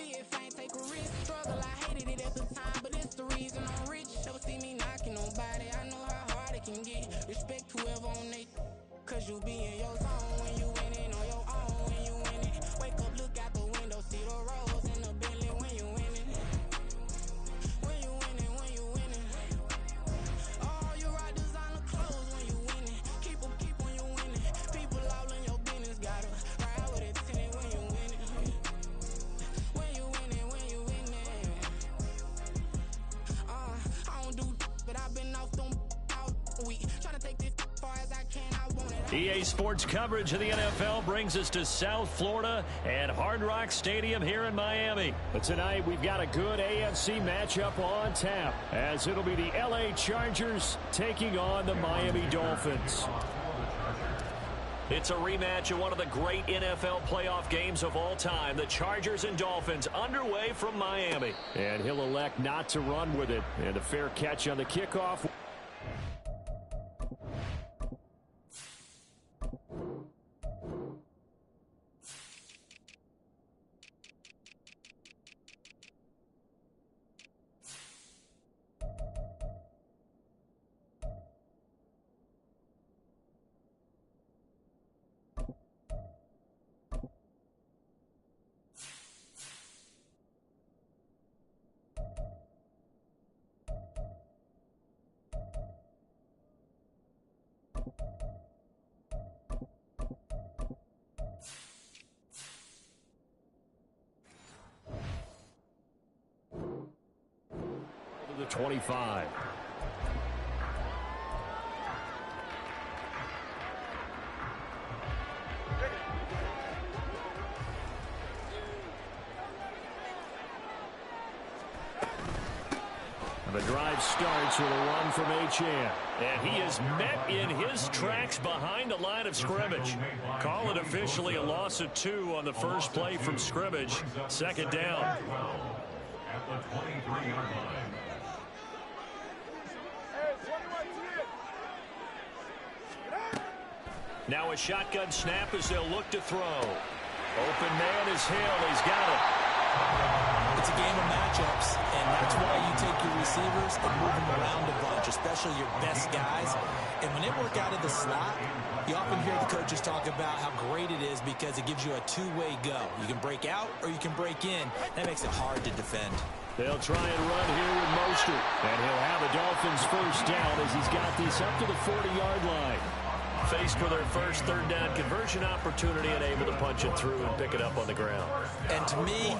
be it fine, take a risk. Struggle, I hated it at the time, but it's the reason I'm rich. Never see me knocking nobody, I know how hard it can get. Respect whoever on they, cause you be in your zone when you winning on your own. When you winning, wake up, look out the window, see the rose in the Bentley when you winning. When you winning, when you winning. Oh, you ride designer clothes when you winning. Keep when you winning. People all in your business, gotta ride with it tinted when you winning. When you winning, when you winning. I don't do, but I've been off them all week. Tryna take this far as I can, I want it. EA Sports coverage of the NFL brings us to South Florida and Hard Rock Stadium here in Miami. But tonight we've got a good AFC matchup on tap, as it'll be the LA Chargers taking on the Miami Dolphins. It's a rematch of one of the great NFL playoff games of all time. The Chargers and Dolphins underway from Miami. And he'll elect not to run with it. And a fair catch on the kickoff. The 25. The drive starts with a run from Achane. And he is met in his tracks behind the line of scrimmage. Call it officially a loss of 2 on the first play from scrimmage. Second down. At the 23-yard line. Now a shotgun snap as they'll look to throw. Open man is Hill. He's got it. It's a game of matchups, and that's why you take your receivers and move them around a bunch, especially your best guys. And when they work out of the slot, you often hear the coaches talk about how great it is because it gives you a two-way go. You can break out or you can break in. That makes it hard to defend. They'll try and run here with Mostert. And he'll have a Dolphins first down as he's got this up to the 40-yard line. Faced with their first third down conversion opportunity and able to punch it through and pick it up on the ground. And to me,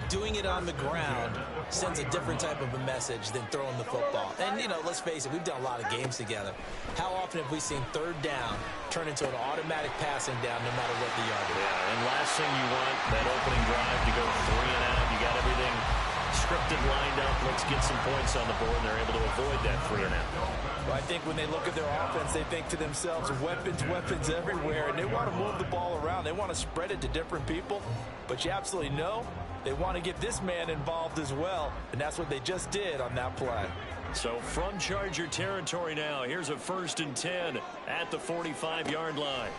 doing it on the ground sends a different type of a message than throwing the football. And, you know, let's face it, we've done a lot of games together. How often have we seen third down turn into an automatic passing down no matter what the yard is? Yeah, and last thing you want, that opening drive to go 3 and out. You got everything scripted, lined up. Let's get some points on the board, and they're able to avoid that 3 and out. Well, I think when they look at their offense, they think to themselves, weapons everywhere, and they want to move the ball around. They want to spread it to different people, but you absolutely know they want to get this man involved as well, and that's what they just did on that play. So from Charger territory now, here's a 1st and 10 at the 45-yard line.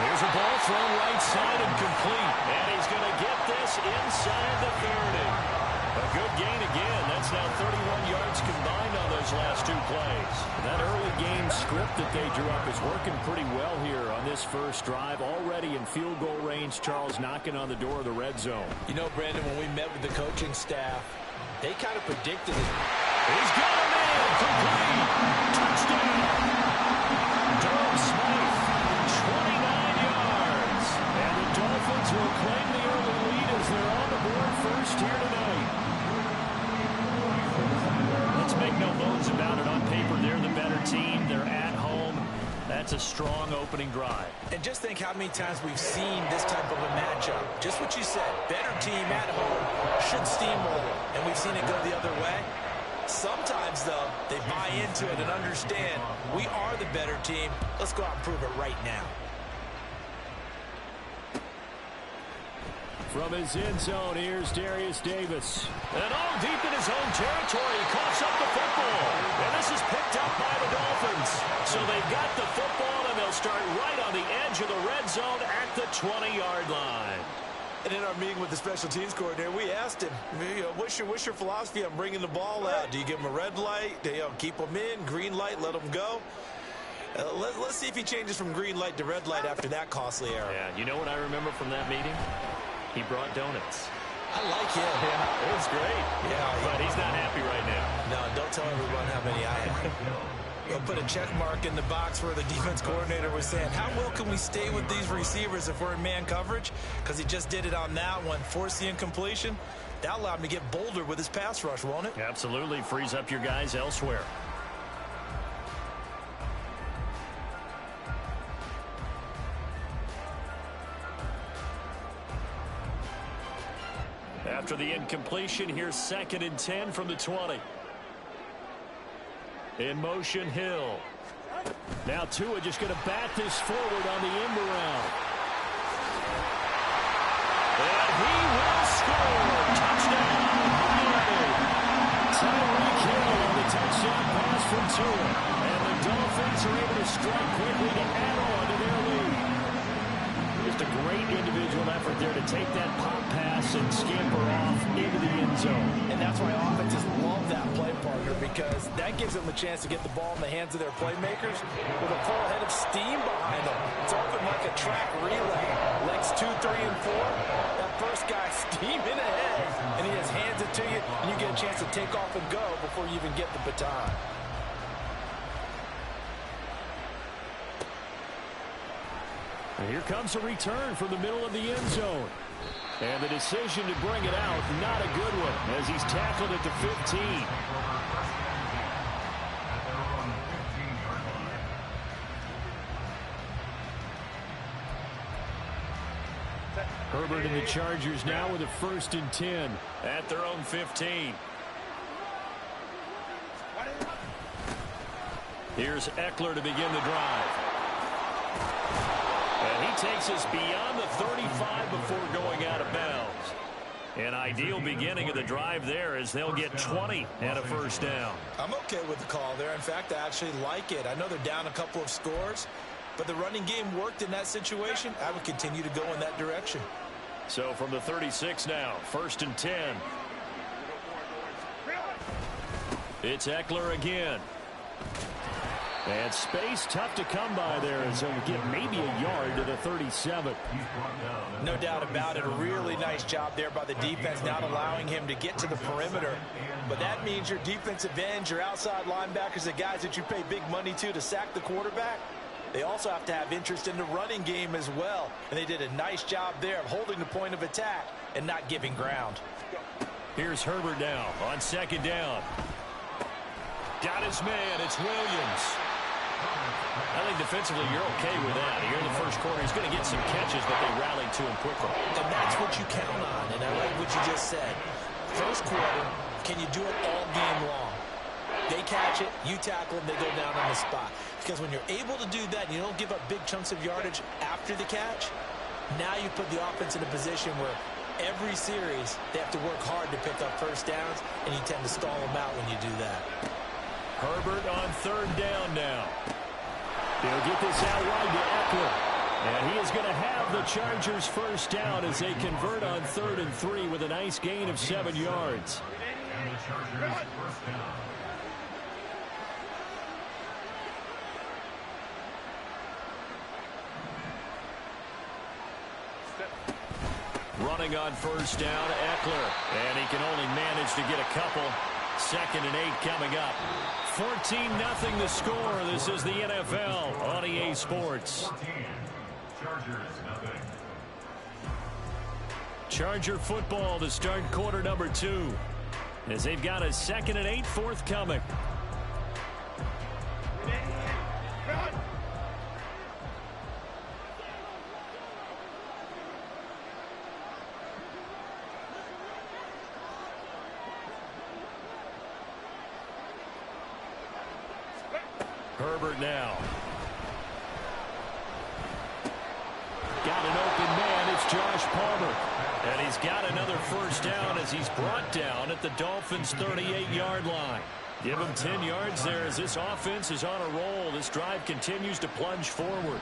There's a ball thrown right side and complete, and he's going to get this inside the 30. A good gain again. That's now 31 yards combined on those last 2 plays. That early game script that they drew up is working pretty well here on this first drive. Already in field goal range, Charles knocking on the door of the red zone. You know, Brandon, when we met with the coaching staff, they kind of predicted it. He's got a man. Complete. Touchdown. Durham Smith, 29 yards. And the Dolphins will claim the early lead as they're on the board first here tonight. Let's make no bones about it. On paper, they're the better team. They're at home. That's a strong opening drive. And just think how many times we've seen this type of a matchup. Just what you said, better team at home should steamroll, and we've seen it go the other way. Sometimes, though, they buy into it and understand we are the better team. Let's go out and prove it right now. From his end zone, here's Darius Davis. And all deep in his own territory, he coughs up the football. And this is picked up by the Dolphins. So they've got the football and they'll start right on the edge of the red zone at the 20-yard line. And in our meeting with the special teams coordinator, we asked him, what's your philosophy on bringing the ball out? Do you give him a red light? Do you keep them in? Green light, let them go? Let's see if he changes from green light to red light after that costly error. Yeah, you know what I remember from that meeting? He brought donuts. I like him. Yeah, it was great. Yeah, but he's not happy right now. No, don't tell everyone how many I have. We'll put a check mark in the box where the defense coordinator was saying, how well can we stay with these receivers if we're in man coverage? Because he just did it on that one, forced the incompletion. That allowed him to get bolder with his pass rush, won't it? Absolutely. Frees up your guys elsewhere. After the incompletion, here's 2nd and 10 from the 20. In motion, Hill. Now Tua just going to bat this forward on the end around. And he will score. Touchdown, Miami. Tyreek Hill on the touchdown pass from Tua. And the Dolphins are able to strike quickly to add on to their lead. Just a great individual effort there to take that pop pass and scamper off into the end zone. And that's why offenses love that play partner, because that gives them a chance to get the ball in the hands of their playmakers with a full head of steam behind them. It's open like a track relay. Legs 2, 3, and 4. That first guy steaming ahead, and he just hands it to you, and you get a chance to take off and go before you even get the baton. And here comes a return from the middle of the end zone. And the decision to bring it out, not a good one, as he's tackled at the 15. Herbert and the Chargers now with a 1st and 10 at their own 15. Here's Eckler to begin the drive. And he takes us beyond the 35 before going out of bounds. An ideal beginning of the drive there, as they'll get 20 and a 1st down. I'm okay with the call there. In fact, I actually like it. I know they're down a couple of scores, but the running game worked in that situation. I would continue to go in that direction. So from the 36 now, 1st and 10. It's Eckler again. And space tough to come by there, as he'll get maybe a yard to the 37. No doubt about it. A really nice job there by the defense, not allowing him to get to the perimeter. But that means your defensive ends, your outside linebackers, the guys that you pay big money to sack the quarterback, they also have to have interest in the running game as well. And they did a nice job there of holding the point of attack and not giving ground. Here's Herbert now on 2nd down. Got his man. It's Williams. I think defensively you're okay with that. Here in the first quarter, he's going to get some catches, but they rallied to him quickly. And that's what you count on, and I like what you just said. First quarter, can you do it all game long? They catch it, you tackle them, they go down on the spot. Because when you're able to do that, and you don't give up big chunks of yardage after the catch, now you put the offense in a position where every series they have to work hard to pick up 1st downs, and you tend to stall them out when you do that. Herbert on 3rd down now. He'll get this out wide to Eckler. And he is going to have the Chargers 1st down as they convert on 3rd and 3 with a nice gain of 7 yards. And the Chargers 1st down. Running on 1st down, Eckler. And he can only manage to get a couple. 2nd and 8 coming up. 14-0 the score. This is the NFL on EA Sports. 14. Chargers, nothing. Charger football to start quarter number 2. As they've got a 2nd and 8 forthcoming. Herbert now. Got an open man. It's Josh Palmer. And he's got another 1st down as he's brought down at the Dolphins' 38-yard line. Give him 10 yards there as this offense is on a roll. This drive continues to plunge forward.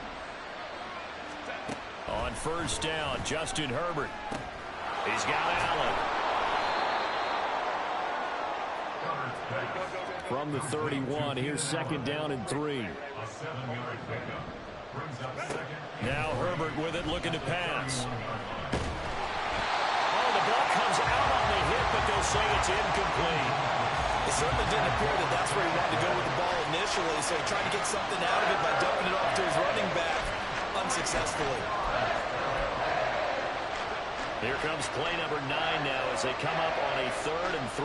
On first down, Justin Herbert. He's got Allen. From the 31, here's second down and 3. Now Herbert with it, looking to pass. Oh, the ball comes out on the hit, but they'll say it's incomplete. It certainly didn't appear that that's where he wanted to go with the ball initially, so he tried to get something out of it by dumping it off to his running back unsuccessfully. Here comes play number 9 now as they come up on a 3rd and 3.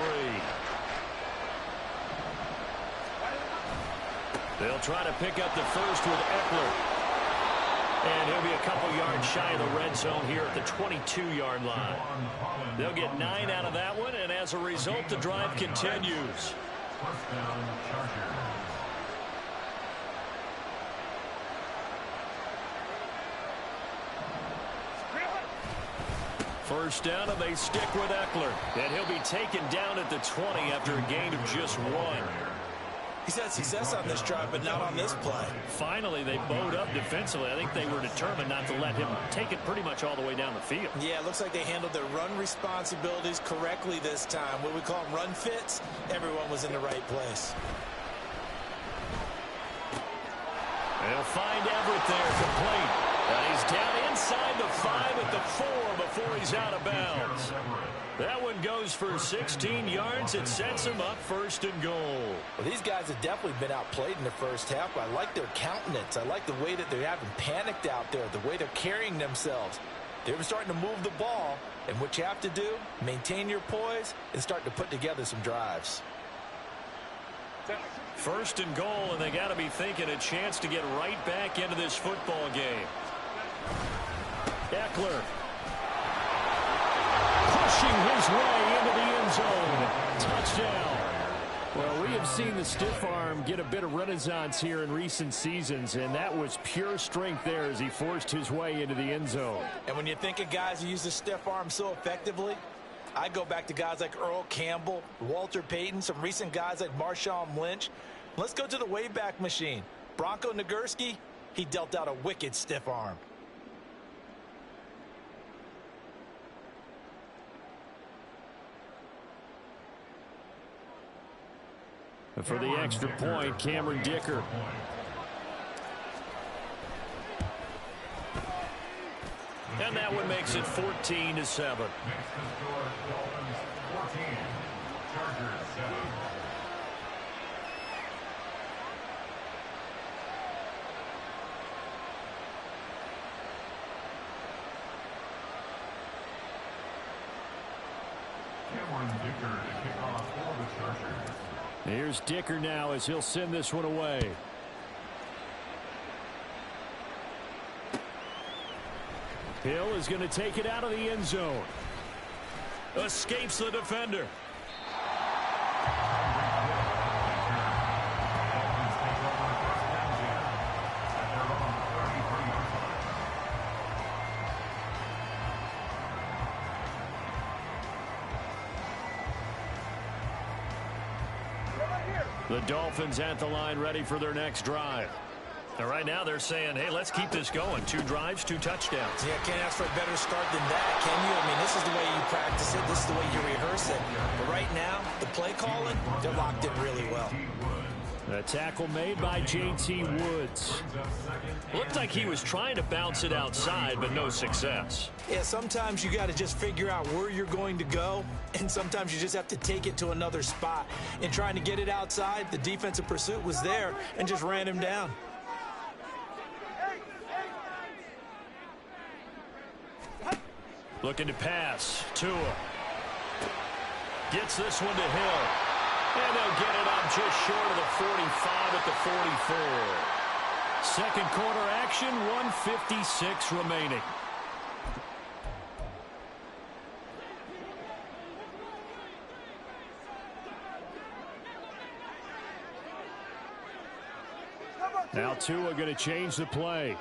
They'll try to pick up the first with Eckler. And he'll be a couple yards shy of the red zone here at the 22-yard line. They'll get 9 out of that one, and as a result, the drive continues. First down, Chargers. First down, and they stick with Eckler. And he'll be taken down at the 20 after a gain of just 1. He's had success on this drive, but not on this play. Finally, they bowed up defensively. I think they were determined not to let him take it pretty much all the way down the field. Yeah, it looks like they handled their run responsibilities correctly this time. What we call them run fits, everyone was in the right place. They'll find Everett there, complete. And he's down inside the 5 at the 4 before he's out of bounds. That one goes for 16 yards. It sets him up 1st and goal. Well, these guys have definitely been outplayed in the first half. I like their countenance. I like the way that they haven't panicked out there, the way they're carrying themselves. They're starting to move the ball, and what you have to do, maintain your poise and start to put together some drives. 1st and goal, and they got to be thinking a chance to get right back into this football game. Eckler pushing his way into the end zone. Touchdown. Well, we have seen the stiff arm get a bit of renaissance here in recent seasons, and that was pure strength there as he forced his way into the end zone. And when you think of guys who use the stiff arm so effectively, I go back to guys like Earl Campbell, Walter Payton, some recent guys like Marshawn Lynch. Let's go to the Wayback Machine. Bronco Nagurski, he dealt out a wicked stiff arm. For the extra point, Cameron Dicker. And that one makes it 14-7. Next to score, Dolphins 14, Chargers 7. Cameron Dicker to kick off for the Chargers. Here's Dicker now as he'll send this one away. Hill is going to take it out of the end zone. Escapes the defender. The Dolphins at the line ready for their next drive. And right now they're saying, hey, let's keep this going. 2 drives, 2 touchdowns. Yeah, can't ask for a better start than that, can you? I mean, this is the way you practice it. This is the way you rehearse it. But right now, the play calling, they're locked in really well. A tackle made by J.T. Woods. Looked like he was trying to bounce it outside, but no success. Yeah, sometimes you got to just figure out where you're going to go, and sometimes you just have to take it to another spot. In trying to get it outside, the defensive pursuit was there and just ran him down. Looking to pass. Tua gets this one to Hill. And they'll get it up just short of the 45 at the 44. Second quarter action, 1:56 remaining. Now Tua going to change the play.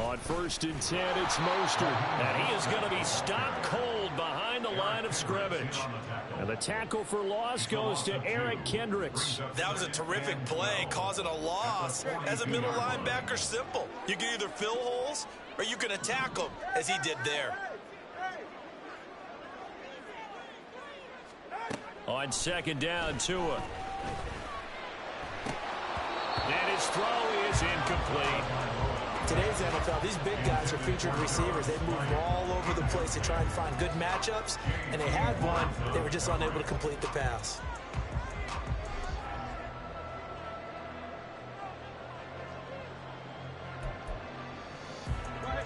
On 1st and 10, it's Mostert. And he is going to be stopped cold behind the line of scrimmage. And the tackle for loss goes to Eric Kendricks. That was a terrific play, causing a loss. As a middle linebacker, simple. You can either fill holes or you can attack them, as he did there. On second down, Tua. And his throw is incomplete. Today's NFL, these big guys are featured receivers. They move all over the place to try and find good matchups, and they had one. They were just unable to complete the pass.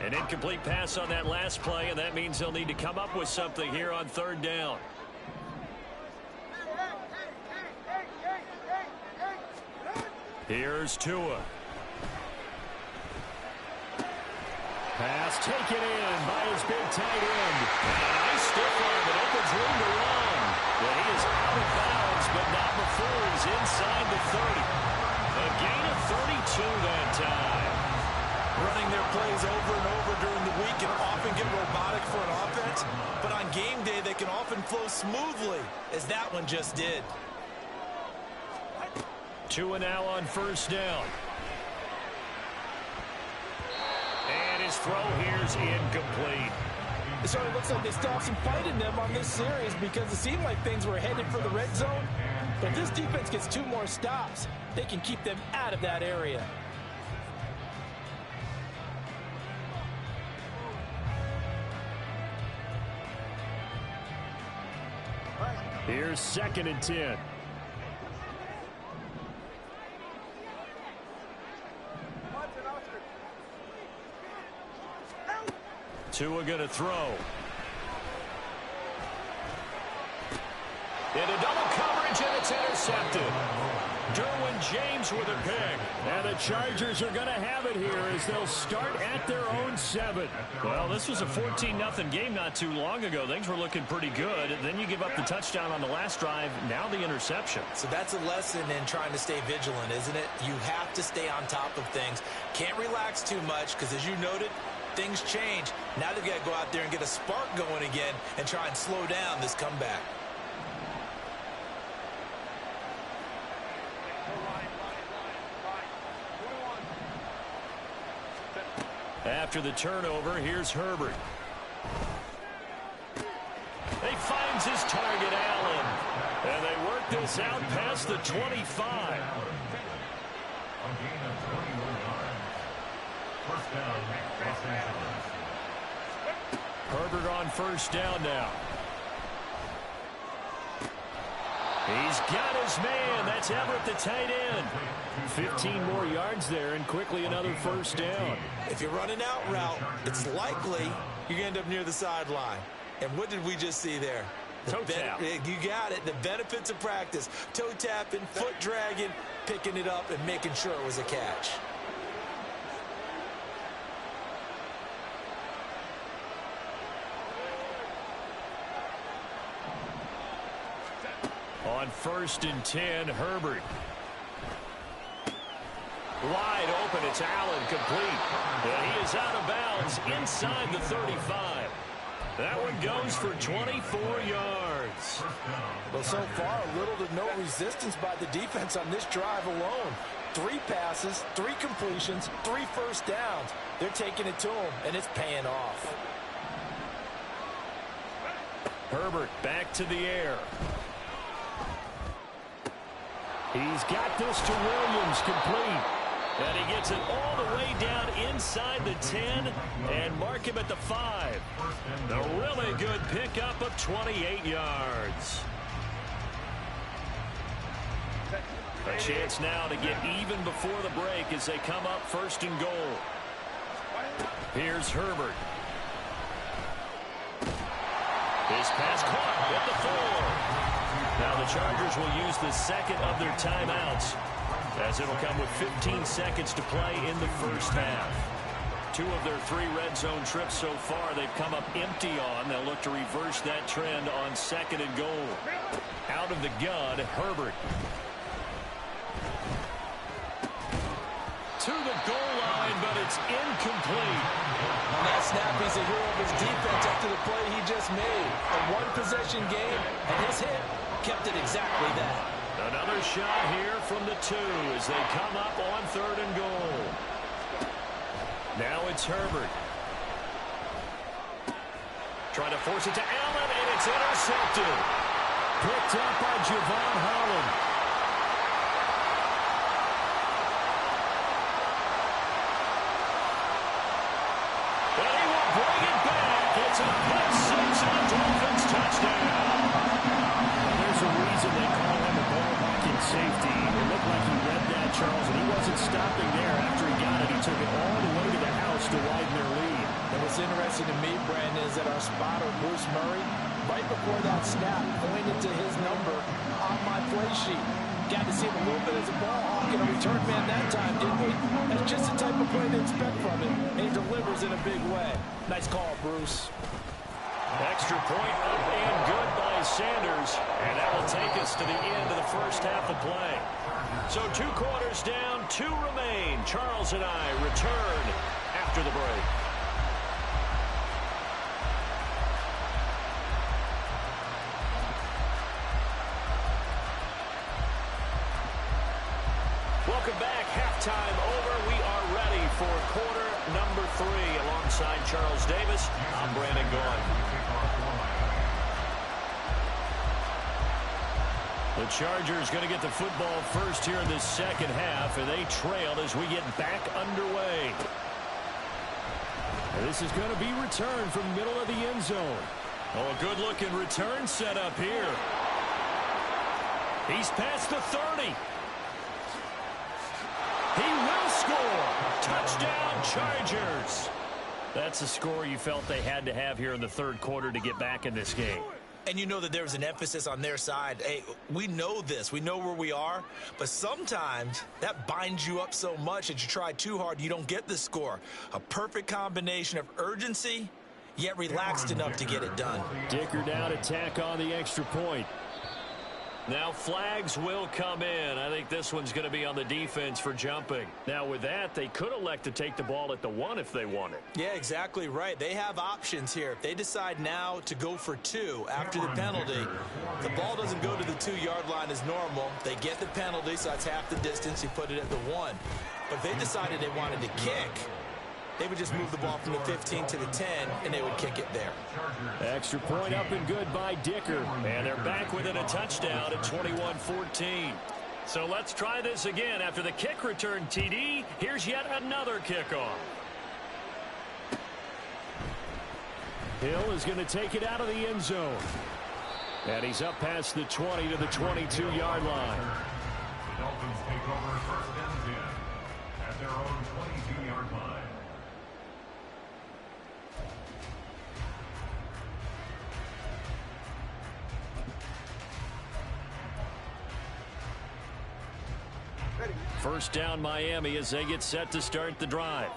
An incomplete pass on that last play, and that means they'll need to come up with something here on third down. Here's Tua. Pass taken in by his big tight end. And a nice stiff arm that opens room to run. But he is out of bounds, but not before he's inside the 30. A gain of 32 that time. Running their plays over and over during the week can often get robotic for an offense, but on game day they can often flow smoothly, as that one just did. Tua now on first down. And his throw here's incomplete. It certainly looks like they still have some fight in them on this series because it seemed like things were headed for the red zone. But if this defense gets 2 more stops, they can keep them out of that area. Here's second and 10. Tua going to throw. Into double coverage, and it's intercepted. Derwin James with a pick. And the Chargers are going to have it here as they'll start at their own 7. Well, this was a 14-0 game not too long ago. Things were looking pretty good. Then you give up the touchdown on the last drive. Now the interception. So that's a lesson in trying to stay vigilant, isn't it? You have to stay on top of things. Can't relax too much because, as you noted, things change. Now they've got to go out there and get a spark going again and try and slow down this comeback. After the turnover, here's Herbert. He finds his target, Allen. And they work this out past the 25. Herbert on first down now. He's got his man. That's Everett, the tight end. 15 more yards there, and quickly another first down. If you're running out route, it's likely you're going to end up near the sideline. And what did we just see there? Toe tap. You got it. The benefits of practice. Toe tapping, foot dragging, picking it up, and making sure it was a catch. On first and 10, Herbert. Wide open, it's Allen, complete. And he is out of bounds inside the 35. That one goes for 24 yards. Well, so far, little to no resistance by the defense on this drive alone. 3 passes, 3 completions, 3 first downs. They're taking it to him, and it's paying off. Herbert back to the air. He's got this to Williams, complete. And he gets it all the way down inside the 10 and mark him at the 5. A really good pickup of 28 yards. A chance now to get even before the break as they come up first and goal. Here's Herbert. His pass caught at the 4. Now the Chargers will use the second of their timeouts, as it'll come with 15 seconds to play in the first half. 2 of their 3 red zone trips so far they've come up empty on. They'll look to reverse that trend on second and goal. Out of the gun, Herbert. To the goal line but it's incomplete. On that snap, he's a hero of his defense after the play he just made. A one-possession game, and his hit kept it exactly that. Another shot here from the 2 as they come up on 3rd and goal. Now it's Herbert. Trying to force it to Allen, and it's intercepted. Picked up by Javon Holland. And he will bring it back. It's a pick 6 and a Dolphins touchdown. There's a reason they call him a ball-hawking safety. It looked like he read that, Charles, and he wasn't stopping there. After he got it, he took it all the way to the house to widen their lead. And what's interesting to me, Brandon, is that our spotter, Bruce Murray, right before that snap, pointed to his number on my play sheet. Got to see him a little bit as a ball hawk and a return man that time, didn't we? That's just the type of play to expect from him, and he delivers in a big way. Nice call, Bruce. Extra point up and good by Sanders, and that will take us to the end of the first half of play. So 2 quarters down, 2 remain. Charles and I return after the break. Welcome back. Halftime over. We are ready for quarter number 3. Alongside Charles Davis, I'm Brandon Gaughan. The Chargers going to get the football first here in this second half, and they trail as we get back underway. And this is going to be returned from middle of the end zone. Oh, a good-looking return set up here. He's past the 30. He will score. Touchdown, Chargers. That's the score you felt they had to have here in the 3rd quarter to get back in this game. And you know that there's an emphasis on their side. Hey, we know this. We know where we are. But sometimes that binds you up so much that you try too hard, you don't get the score. A perfect combination of urgency, yet relaxed enough to get it done. Dicker down to tack on the extra point. Now flags will come in. I think this one's going to be on the defense for jumping. Now with that, they could elect to take the ball at the 1 if they wanted. Yeah, exactly right. They have options here. If they decide now to go for 2 after the penalty, the ball doesn't go to the 2-yard line as normal. They get the penalty, so that's half the distance. You put it at the 1. But if they decided they wanted to kick, they would just move the ball from the 15 to the 10, and they would kick it there. Extra point up and good by Dicker. And they're back within a touchdown at 21-14. So let's try this again. After the kick return TD, here's yet another kickoff. Hill is going to take it out of the end zone. And he's up past the 20 to the 22-yard line. The Dolphins take over 1st and 10 at their own 22-yard line. First down Miami as they get set to start the drive.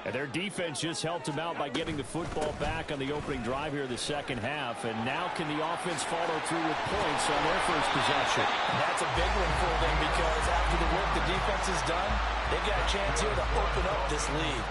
And their defense just helped them out by getting the football back on the opening drive here in the second half. And now can the offense follow through with points on their first possession? That's a big one for them because after the work the defense has done, they've got a chance here to open up this lead.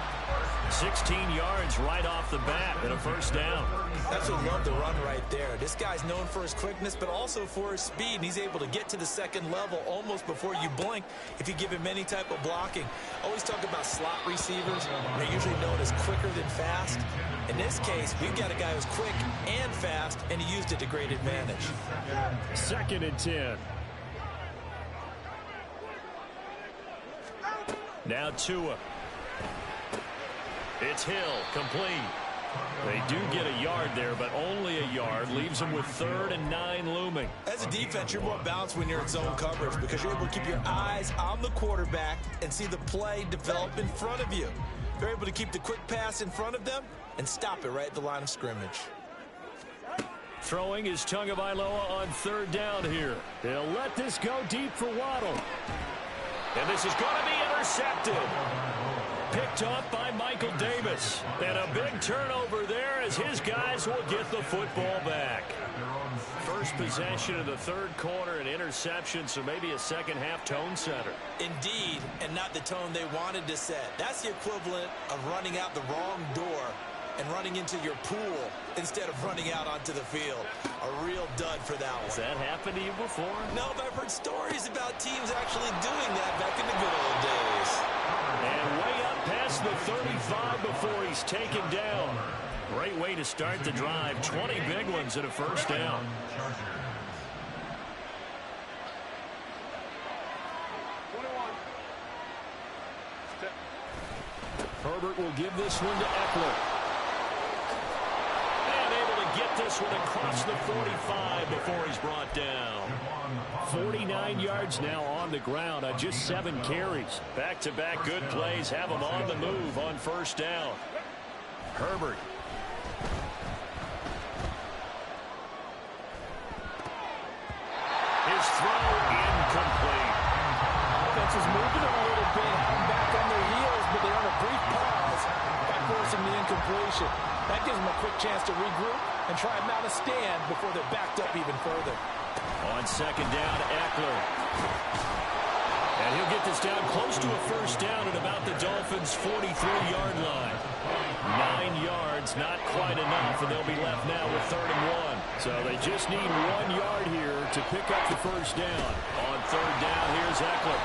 16 yards right off the bat and a first down. That's what love the run right there. This guy's known for his quickness, but also for his speed. And he's able to get to the second level almost before you blink if you give him any type of blocking. Always talk about slot receivers. They're usually known as quicker than fast. In this case, we've got a guy who's quick and fast, and he used it to great advantage. 2nd and 10. Now Tua. It's Hill, complete. They do get a yard there, but only a yard. Leaves them with 3rd and 9 looming. As a defense, you're more balanced when you're in zone coverage because you're able to keep your eyes on the quarterback and see the play develop in front of you. They're able to keep the quick pass in front of them and stop it right at the line of scrimmage. Throwing is Tagovailoa on 3rd down here. They'll let this go deep for Waddle. And this is going to be intercepted. picked off by Michael Davis. And a big turnover there as his guys will get the football back. First possession of the third quarter, an interception, so maybe a second-half tone setter. Indeed, and not the tone they wanted to set. That's the equivalent of running out the wrong door and running into your pool instead of running out onto the field. A real dud for that one. Has that happened to you before? No, but I've heard stories about teams actually doing that back in the good old days. And way up past the 35 before he's taken down. Great way to start the drive. 20 big ones at a first down. Herbert will give this one to Eckler. And able to get this one across the 45 before he's brought down. 49 yards now on the ground on just 7 carries. Back-to-back good plays have him on the move on first down. Herbert. His throw incomplete. Offense is moving a little bit, back on their heels, but they're on a brief pause by forcing the incompletion. That gives them a quick chance to regroup and try and mount a stand before they're backed up even further. On second down, Eckler. And he'll get this down close to a first down at about the Dolphins' 43-yard line. 9 yards, not quite enough, and they'll be left now with 3rd and 1. So they just need 1 yard here to pick up the first down. On third down, here's Eckler.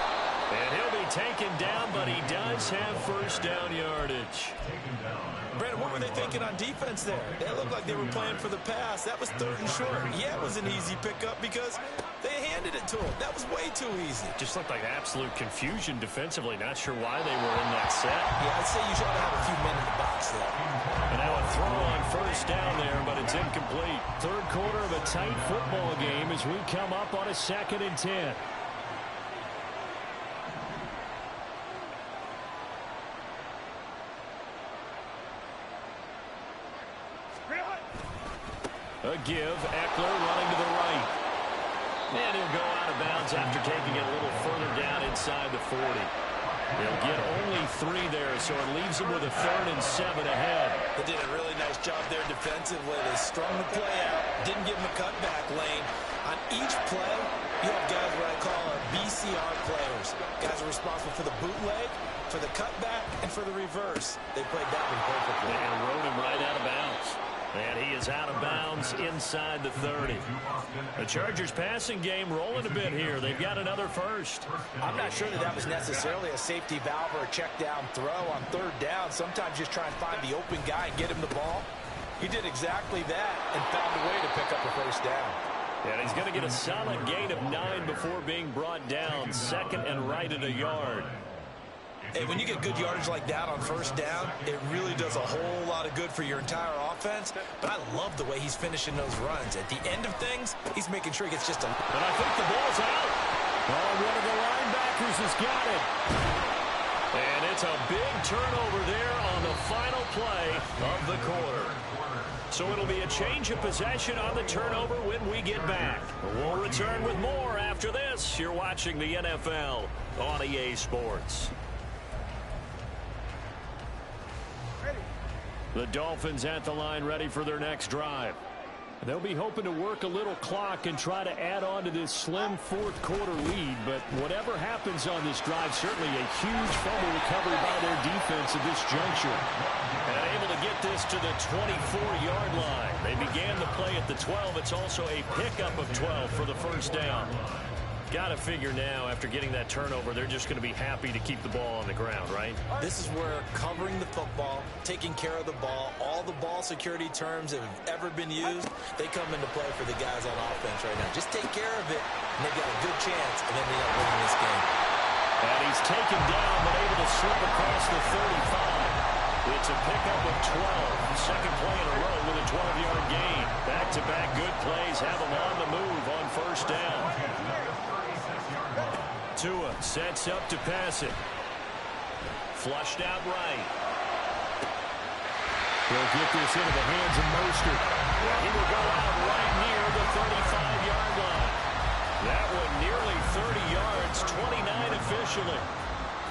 And he'll be taken down, but he does have first down yardage. Brandon, what were they thinking on defense there? They looked like they were playing for the pass. That was 3rd and short. Yeah, it was an easy pickup because they handed it to him. That was way too easy. Just looked like absolute confusion defensively. Not sure why they were in that set. Yeah, I'd say you should have a few men in the box there. And now a throw on first down there, but it's incomplete. Third quarter of a tight football game as we come up on a 2nd and 10. A give, Eckler running to the right. And he'll go out of bounds after taking it a little further down inside the 40. They'll get only 3 there, so it leaves them with a 3rd and 7 ahead. They did a really nice job there defensively. They strung the play out, didn't give them a cutback lane. On each play, you have guys what I call BCR players. Guys are responsible for the bootleg, for the cutback, and for the reverse. They played that one perfectly. And rode him right out of bounds. And he is out of bounds inside the 30. The Chargers passing game rolling a bit here. They've got another first. I'm not sure that was necessarily a safety valve or a check down throw on 3rd down. Sometimes just try and find the open guy and get him the ball. He did exactly that and found a way to pick up a first down. And he's going to get a solid gain of 9 before being brought down. 2nd and right at a yard. Hey, when you get good yardage like that on first down, it really does a whole lot of good for your entire offense. But I love the way he's finishing those runs. At the end of things, he's making sure he gets just a... But I think the ball's out. Oh, one of the linebackers has got it. And it's a big turnover there on the final play of the quarter. So it'll be a change of possession on the turnover when we get back. We'll return with more after this. You're watching the NFL on EA Sports. The Dolphins at the line ready for their next drive. They'll be hoping to work a little clock and try to add on to this slim 4th quarter lead. But whatever happens on this drive, certainly a huge fumble recovery by their defense at this juncture. And able to get this to the 24-yard line. They began the play at the 12. It's also a pickup of 12 for the first down. Got to figure now, after getting that turnover, they're just going to be happy to keep the ball on the ground, right? This is where covering the football, taking care of the ball, all the ball security terms that have ever been used, they come into play for the guys on offense right now. Just take care of it, and they've got a good chance, and then they end up winning this game. And he's taken down, but able to slip across the 35. It's a pickup of 12. Second play in a row with a 12-yard gain. Back-to-back good plays have him on the move on first down. Tua sets up to pass it. Flushed out right. He'll get this into the hands of Mostert. He will go out right near the 35-yard line. That one nearly 30 yards, 29 officially.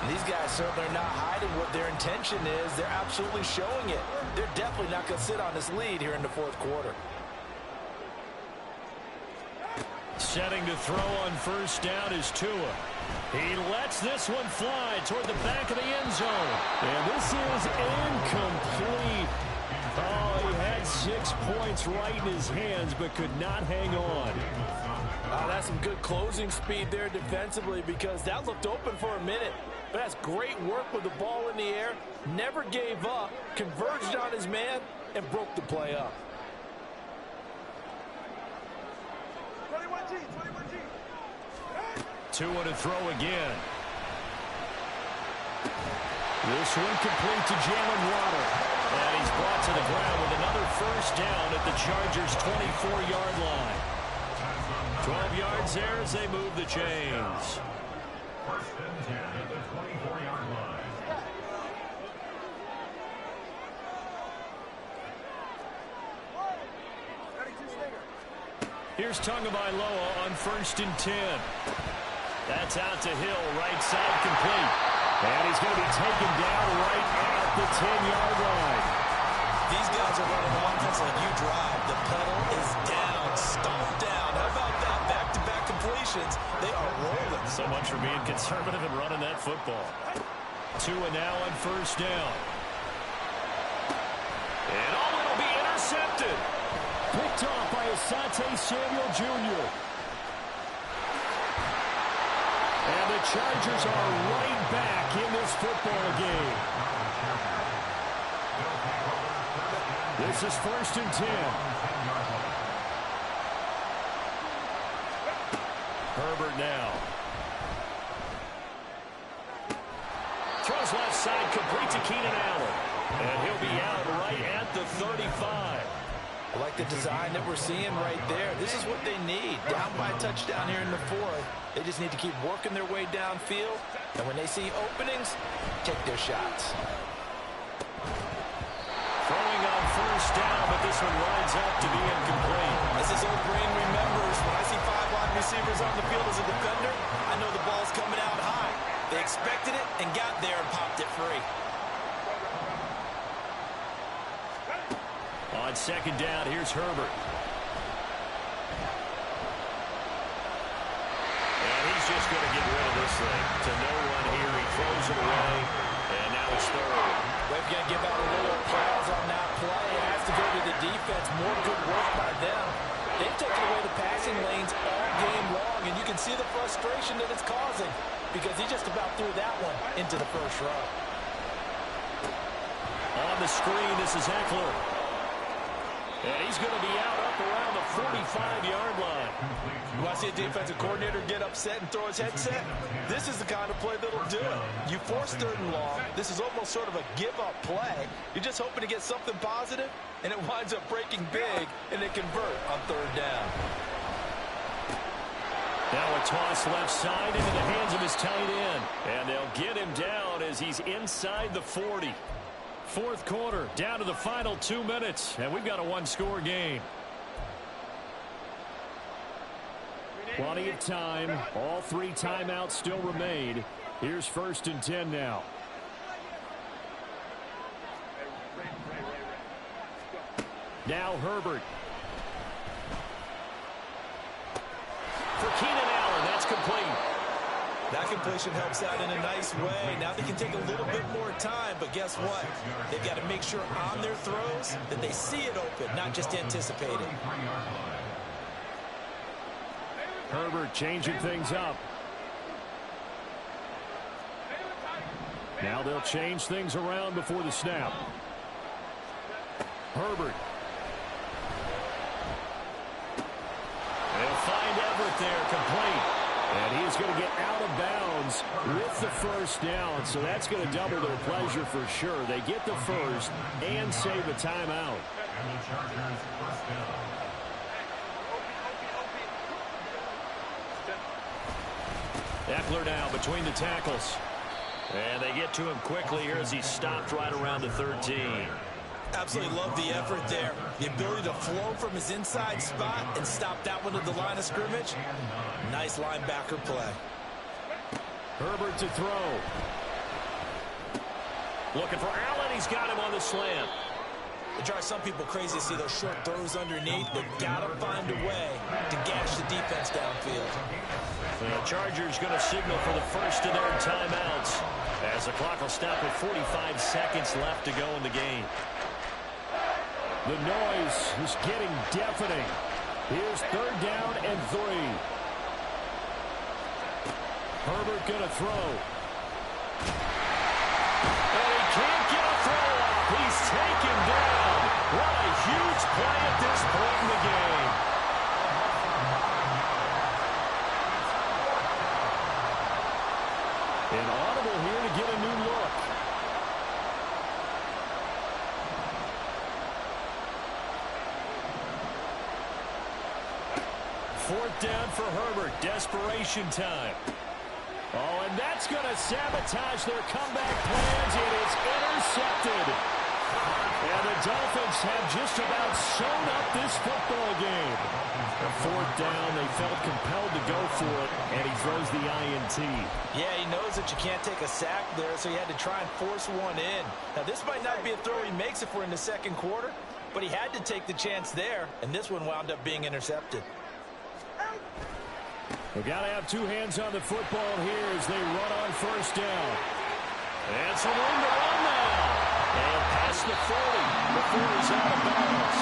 And these guys certainly are not hiding what their intention is. They're absolutely showing it. They're definitely not going to sit on this lead here in the fourth quarter. Setting to throw on first down is Tua. He lets this one fly toward the back of the end zone. And this is incomplete. Oh, he had 6 points right in his hands, but could not hang on. That's some good closing speed there defensively, because that looked open for a minute. But that's great work with the ball in the air. Never gave up, converged on his man, and broke the play up. 21G. Tua to throw again. This one complete to Jalen Waddle. And he's brought to the ground with another first down at the Chargers' 24-yard line. 12 yards there as they move the chains. First and 10 at the 24-yard line. Here's Tagovailoa on first and 10. That's out to Hill, right side complete. And he's going to be taken down right at the 10-yard line. These guys are running an offense like you drive. The pedal is down, stomped down. How about that? Back-to-back completions. They are rolling. So much for being conservative and running that football. Tua now on first down. And it'll be intercepted. Picked off by Asante Samuel Jr. And the Chargers are right back in this football game. This is first and 10. Herbert now. Throws left side, complete to Keenan Allen. And he'll be out right at the 35. I like the design that we're seeing right there. This is what they need. Down by a touchdown here in the fourth. They just need to keep working their way downfield. And when they see openings, take their shots. Throwing on first down, but this one winds up to be incomplete. As his old brain remembers, when I see 5 wide receivers on the field as a defender, I know the ball's coming out high. They expected it and got there and popped it free. On second down, here's Herbert. And he's just going to get rid of this thing. To no one here. He throws it away. And now it's third. They've got to give out a little applause on that play. It has to go to the defense. More good work by them. They've taken away the passing lanes all game long, and you can see the frustration that it's causing, because he just about threw that one into the first row. On the screen, this is Eckler. And he's going to be out up around the 45-yard line. You want to see a defensive coordinator get upset and throw his headset? This is the kind of play that'll do it. You force third and long. This is almost sort of a give-up play. You're just hoping to get something positive, and it winds up breaking big, and they convert on third down. Now a toss left side into the hands of his tight end. And they'll get him down as he's inside the 40. Fourth quarter, down to the final 2 minutes, and we've got a one-score game. Plenty of time. All 3 timeouts still remain. Here's first and 10 now. Now Herbert. For Keenan Allen, that's complete. That completion helps out in a nice way. Now they can take a little bit more time, but guess what? They've got to make sure on their throws that they see it open, not just anticipate it. Herbert changing things up. Now they'll change things around before the snap. Herbert. They'll find Everett there, complete. And he's going to get out of bounds with the first down, so that's going to double their pleasure for sure. They get the first and save a timeout. And the Chargers first down. Eckler now between the tackles. And they get to him quickly here as he's stopped right around the 13. Absolutely love the effort there. The ability to flow from his inside spot and stop that one at the line of scrimmage. Nice linebacker play. Herbert to throw. Looking for Allen. He's got him on the slant. It drives some people crazy to see those short throws underneath. They've got to find a way to gash the defense downfield. The Chargers going to signal for the first of their timeouts as the clock will stop with 45 seconds left to go in the game. The noise is getting deafening. Here's 3rd down and 3. Herbert going to throw. And he can't get a throw off. He's taken down. What a huge play at this point in the game. An audible here to get a new look. Fourth down for Herbert. Desperation time. Oh, and that's going to sabotage their comeback plans. It is intercepted. And the Dolphins have just about sewn up this football game. A 4th down, they felt compelled to go for it, and he throws the INT. Yeah, he knows that you can't take a sack there, so he had to try and force one in. Now, this might not be a throw he makes if we're in the 2nd quarter, but he had to take the chance there, and this one wound up being intercepted. We've got to have 2 hands on the football here as they run on 1st down. And some room to run now. And past the 40 before he's out of bounds.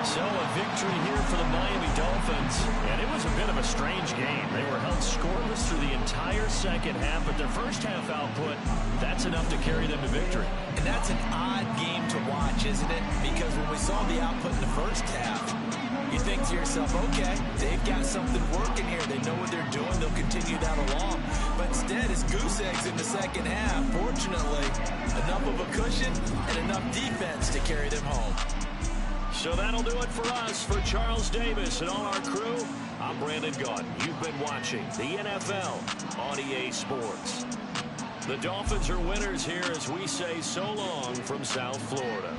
So a victory here for the Miami Dolphins. And it was a bit of a strange game. They were held scoreless through the entire 2nd half, but their first half output, that's enough to carry them to victory. And that's an odd game to watch, isn't it? Because when we saw the output in the first half, you think to yourself, okay, they've got something working here. They know what they're doing. They'll continue that along. But instead, it's goose eggs in the 2nd half. Fortunately, enough of a cushion and enough defense to carry them home. So that'll do it for us. For Charles Davis and all our crew, I'm Brandon Gaudin. You've been watching the NFL on EA Sports. The Dolphins are winners here as we say so long from South Florida.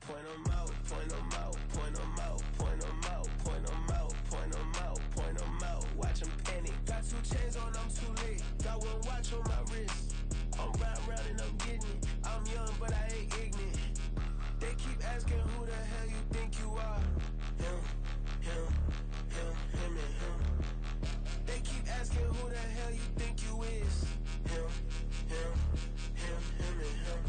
Point 'em out, point 'em out, point 'em out, point 'em out, point 'em out, point 'em out, point 'em out. Watch 'em panic. Got 2 chains on, I'm too late. Got 1 watch on my wrist. I'm round and I'm getting it. I'm young, but I ain't ignorant. They keep asking who the hell you think you are. Him, him, him, him, and him. They keep asking who the hell you think you is. Him, him, him, him, and him.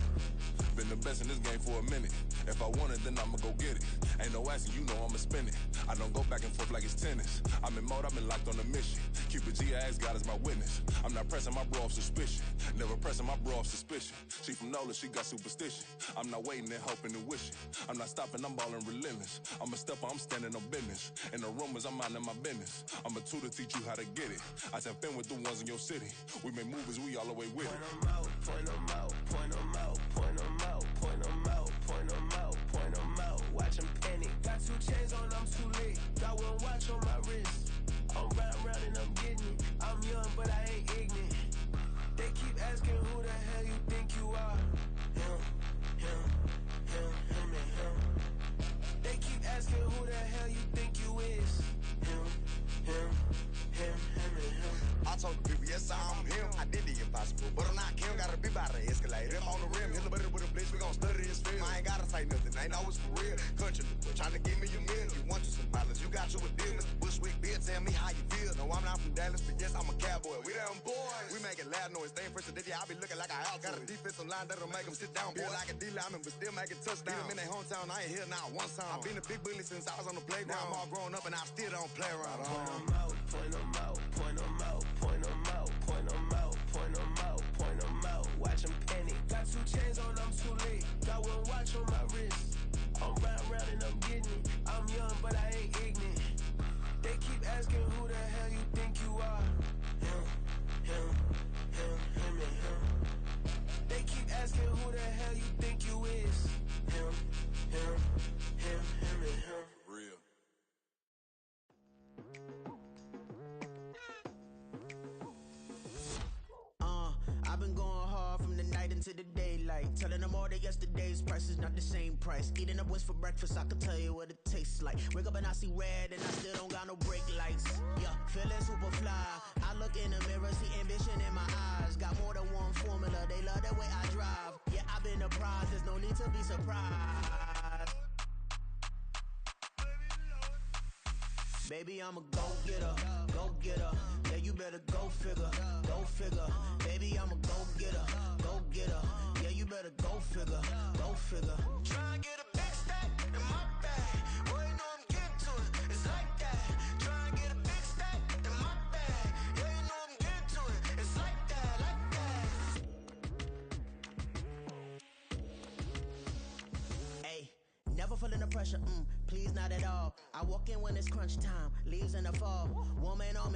Been the best in this game for a minute. If I want it, then I'ma go get it. Ain't no asking, you know I'ma spin it. I don't go back and forth like it's tennis. I'm in mode, I've been locked on a mission. Cupid G, I ask God as my witness. I'm not pressing my bro off suspicion. Never pressing my bro off suspicion. She from NOLA, she got superstition. I'm not waiting and hoping and wishing. I'm not stopping, I'm balling relentless. I'm a stepper, I'm standing on business. In the rumors, I'm minding my business. I'm a tutor, teach you how to get it. I tap in with the ones in your city. We make movies, we all the way with it. Point 'em out, point 'em out, point 'em out, point 'em out, point 'em out, point 'em out, point 'em out. Watch 'em panic. Got 2 chains on, I'm too late. Got 1 watch on my wrist. I'm round and I'm getting it. I'm young, but I ain't ignorant. They keep asking who the hell you think you are. Him, him, him, him, and him. They keep asking who the hell you think you is. Him, him, him, him, and him. I told the people, yes, I'm him. I did the impossible, but I'm not Kim. Gotta be by the escalator. I'm on the rim, hit the better with a blitz. We gon' study this film. I ain't gotta say nothing, ain't know it's for real. Country, trying to give me a meal. You want you some violence, you got you a deal. Mr. Bushwick, Bill, tell me how you feel. No, I'm not from Dallas, but yes, I'm a cowboy. We them boys. We making loud noise, staying fresh to this. I be looking like a house. Got a defensive line that'll make them sit down. Feel like a D-lineman, but still making touchdowns. Beat them in their hometown, I ain't here now one time. I've been a big bully since I was on the playground. I'm all grown up and I still don't play around. Point 'em out, point 'em out, point 'em out, point 'em out, point 'em out, point 'em out, point 'em out. Watch 'em panic. Got 2 chains on, I'm too late. Got 1 watch on my wrist. I'm round and I'm getting it. I'm young, but I ain't ignorant. They keep asking who the hell you think you are. Him, him, him, him, and him. They keep asking who the hell you think you is. Him, him, him, him, and him. Real. I've been going hard from the night night into the daylight. Telling them all that yesterday's price is not the same price. Eating up wings for breakfast, I can tell you what it tastes like. Wake up and I see red and I still don't got no brake lights. Yeah, feeling super fly. I look in the mirror, see ambition in my eyes. Got more than one formula, they love the way I drive. Yeah, I've been a prize, there's no need to be surprised. Baby, I'm a go-getter, go-getter. Yeah, you better go figure, go figure. Baby, I'm a go-getter, go-getter. Yeah, you better go figure, go figure. Try and get a big stack in my bag. Boy, you know I'm getting to it, it's like that. Try and get a big stack in my bag. Yeah, you know I'm getting to it, it's like that, like that. Hey, never feeling the pressure, please not at all. I walk in when it's crunch time, leaves in the fall. Woman on me.